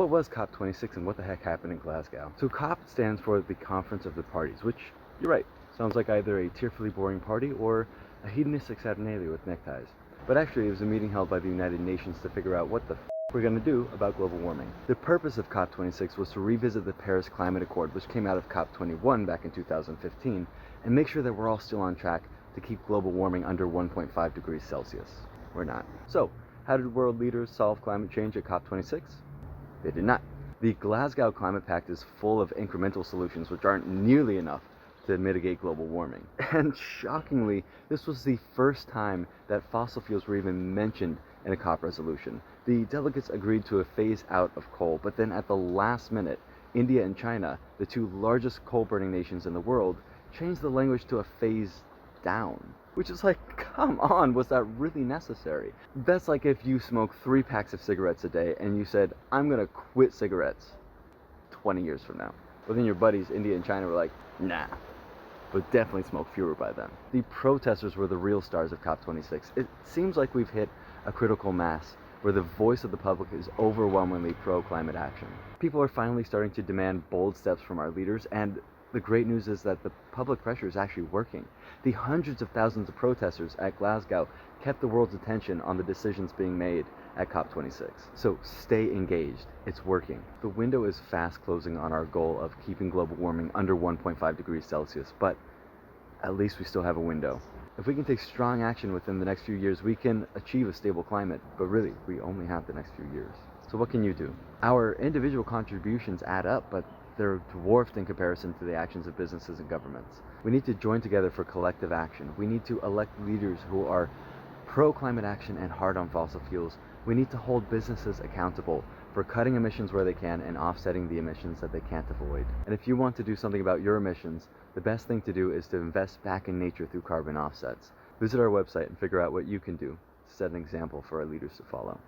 What was COP26 and what the heck happened in Glasgow? So COP stands for the Conference of the Parties, which, you're right, sounds like either a tearfully boring party or a hedonistic saturnalia with neckties. But actually, it was a meeting held by the United Nations to figure out what the we're going to do about global warming. The purpose of COP26 was to revisit the Paris Climate Accord, which came out of COP21 back in 2015, and make sure that we're all still on track to keep global warming under 1.5 degrees Celsius. We're not. So, how did world leaders solve climate change at COP26? They did not. The Glasgow Climate Pact is full of incremental solutions which aren't nearly enough to mitigate global warming. And shockingly, this was the first time that fossil fuels were even mentioned in a COP resolution. The delegates agreed to a phase out of coal, but then at the last minute, India and China, the two largest coal-burning nations in the world, changed the language to a phase down. Which is like, come on, was that really necessary? That's like if you smoke 3 packs of cigarettes a day and you said, I'm gonna quit cigarettes 20 years from now. But then your buddies, India and China, were like, nah, but definitely smoke fewer by then. The protesters were the real stars of COP26. It seems like we've hit a critical mass where the voice of the public is overwhelmingly pro-climate action. People are finally starting to demand bold steps from our leaders, and the great news is that the public pressure is actually working. The hundreds of thousands of protesters at Glasgow kept the world's attention on the decisions being made at COP26. So stay engaged. It's working. The window is fast closing on our goal of keeping global warming under 1.5 degrees Celsius, but at least we still have a window. If we can take strong action within the next few years, we can achieve a stable climate, but really, we only have the next few years. So what can you do? Our individual contributions add up, but they're dwarfed in comparison to the actions of businesses and governments. We need to join together for collective action. We need to elect leaders who are pro-climate action and hard on fossil fuels. We need to hold businesses accountable for cutting emissions where they can and offsetting the emissions that they can't avoid. And if you want to do something about your emissions, the best thing to do is to invest back in nature through carbon offsets. Visit our website and figure out what you can do to set an example for our leaders to follow.